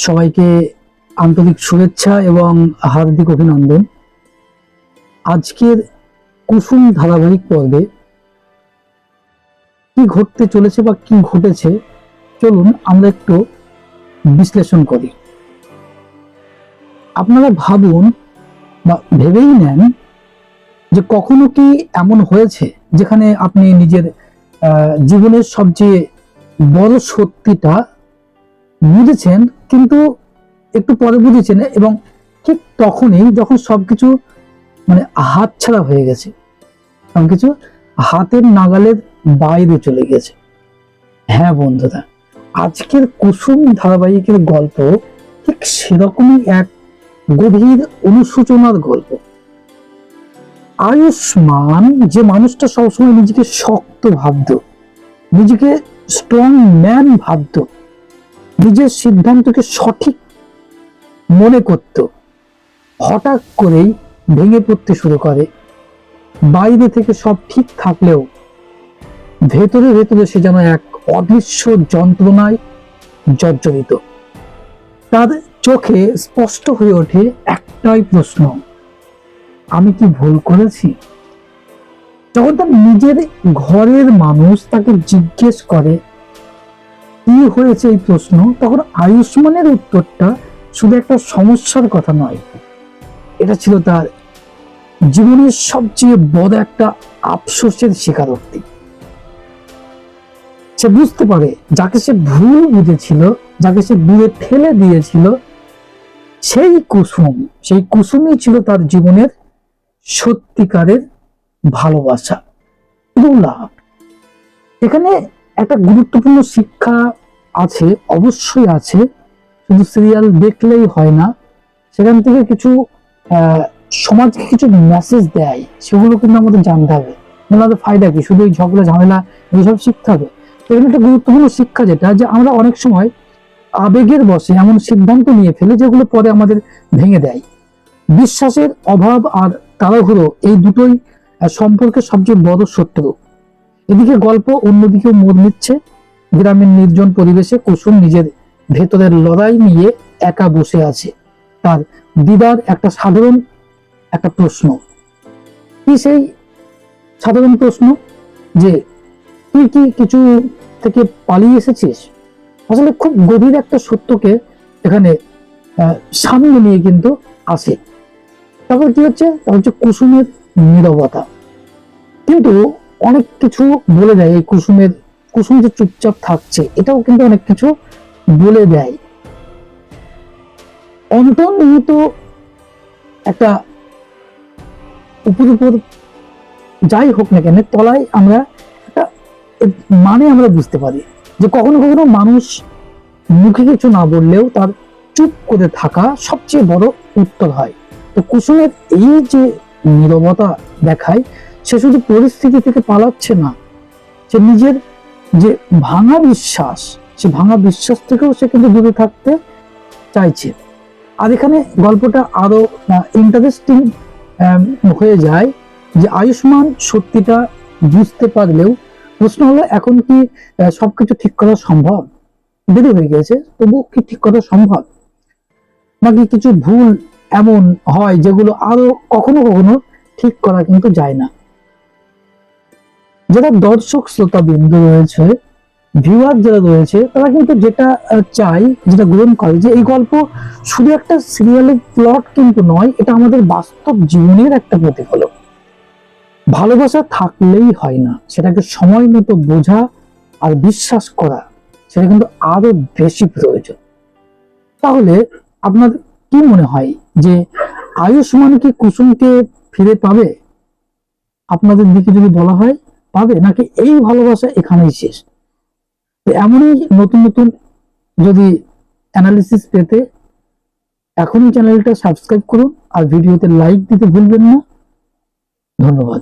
সবাইকে আন্তরিক শুভেচ্ছা এবং হার্দিক অভিনন্দন। আজকের কুসুম ধারাবাহিক পর্বে কি ঘটতে চলেছে বা কি ঘটেছে চলুন আমরা একটু বিশ্লেষণ করি। আপনারা ভাবুন বা ভেবেই নেন যে কখনো কি এমন হয়েছে যেখানে আপনি নিজের জীবনের সবচেয়ে বড় সত্যিটা বুঝেছেন কিন্তু একটু পরে বুঝেছেন এবং ঠিক তখনই যখন সবকিছু হাতছাড়া হয়ে গেছে, সবকিছু হাতের নাগালের বাইরে চলে গেছে। হ্যাঁ বন্ধুরা, আজকের কুসুম ধারাবাহিকের গল্প ঠিক সেরকমই এক গভীর অনুশোচনার গল্প। আয়ুষ্মান যে মানুষটা সবসময় নিজেকে শক্ত ভাবত, নিজেকে স্ট্রং ম্যান ভাবত, নিজের সিদ্ধান্তকে সঠিক মনে করত, হঠাৎ করেই ভেঙে পড়তে শুরু করে। বাইরে থেকে সব ঠিক থাকলেও ভেতরে ভেতরে সে যেন এক অদৃশ্য যন্ত্রণায় জর্জরিত। তার চোখে স্পষ্ট হয়ে ওঠে একটাই প্রশ্ন, আমি কি ভুল করেছি? যখন তার নিজের ঘরের মানুষ তাকে জিজ্ঞেস করে কি হয়েছে এই প্রশ্ন, তখন আয়ুষ্মানের উত্তরটা শুধু একটা সমস্যার কথা নয়, এটা ছিল তার জীবনের সবচেয়ে বড় একটা আফসোসের স্বীকারোক্তি। সে বুঝতে পারে যাকে সে ভুল বুঝেছিল, যাকে সে দূরে ঠেলে দিয়েছিল, সেই কুসুমই ছিল তার জীবনের সত্যিকারের ভালোবাসা এবং লাভ। এখানে একটা গুরুত্বপূর্ণ শিক্ষা আছে, অবশ্যই আছে, শুধু সিরিয়াল দেখলেই হয় না, সেখান থেকে কিছু সমাজকে কিছু মেসেজ দেয়, সেগুলো কিন্তু আমাদের জানতে হবে। আমাদের ফায়দা কি? শুধু এই ঝগড়া ঝামেলা এইসব শিখতে হবে? এখানে একটা গুরুত্বপূর্ণ শিক্ষা যেটা, যে আমরা অনেক সময় আবেগের বশে এমন সিদ্ধান্ত নিয়ে ফেলি যেগুলো পরে আমাদের ভেঙে দেয়। বিশ্বাসের অভাব আর তাড়াহুড়ো এই দুটোই সম্পর্কের সবচেয়ে বড় শত্রু। এদিকে গল্প অন্যদিকেও মোড় নিচ্ছে। গ্রামের নির্জন পরিবেশে কুসুম নিজের ভেতরের লড়াই নিয়ে একা বসে আছে। তার দিদার একটা সাধারণ একটা প্রশ্ন, কি সেই সাধারণ প্রশ্ন যে তুই কি কিছু থেকে পালিয়ে এসেছিস? আসলে খুব গভীর একটা সত্যকে এখানে সামনে নিয়ে কিন্তু আসে। তারপর কি হচ্ছে কুসুমের নীরবতা কিন্তু অনেক কিছু বলে দেয়। এই কুসুম যে চুপচাপ থাকছে, এটাও কিন্তু অনেক কিছু বলে দেয়। অন্তর্নিহিত একটা উপর যাই হোক না কেন, তলায় আমরা একটা আমরা বুঝতে পারি যে কখনো কখনো মানুষ মুখে কিছু না বললেও তার চুপ করে থাকা সবচেয়ে বড় উত্তর হয়। তো কুসুমের এই যে নীরবতা দেখায়, সে শুধু পরিস্থিতি থেকে পালাচ্ছে না, সে নিজের যে ভাঙা বিশ্বাস থেকেও সে কিন্তু দূরে থাকতে চাইছে। আর এখানে গল্পটা আরো ইন্টারেস্টিং হয়ে যায় যে আয়ুষ্মান সত্যিটা বুঝতে পারলেও প্রশ্ন হলো, এখন কি সবকিছু ঠিক করা সম্ভব? দেরি হয়ে গেছে, তবুও কি ঠিক করা সম্ভব? নাকি কিছু ভুল এমন হয় যেগুলো আরো কখনো কখনো ঠিক করা কিন্তু যায় না? যারা দর্শক শ্রোতা বিন্দু রয়েছে, ভিউয়ার যারা রয়েছে, তারা কিন্তু যেটা চাই, যেটা গ্রহণ করে, যে এই গল্প শুধু একটা সিরিয়ালের প্লট কিন্তু নয়, এটা আমাদের বাস্তব জীবনের একটা প্রতিফলন। ভালোবাসা থাকলেই হয় না, সেটাকে সময় মতো বোঝা আর বিশ্বাস করা, সেটা কিন্তু আরো বেশি প্রয়োজন। তাহলে আপনার কি মনে হয় যে আয়ুষ্মান কি কুসুমকে ফিরে পাবে? আপনাদের দিকে যদি বলা হয় পাবে, নাকি এই ভালোবাসা এখানেই শেষ? এমনই নতুন নতুন যদি অ্যানালিসিস পেতে এখনই চ্যানেলটা সাবস্ক্রাইব করুন আর ভিডিওতে লাইক দিতে ভুলবেন না। ধন্যবাদ।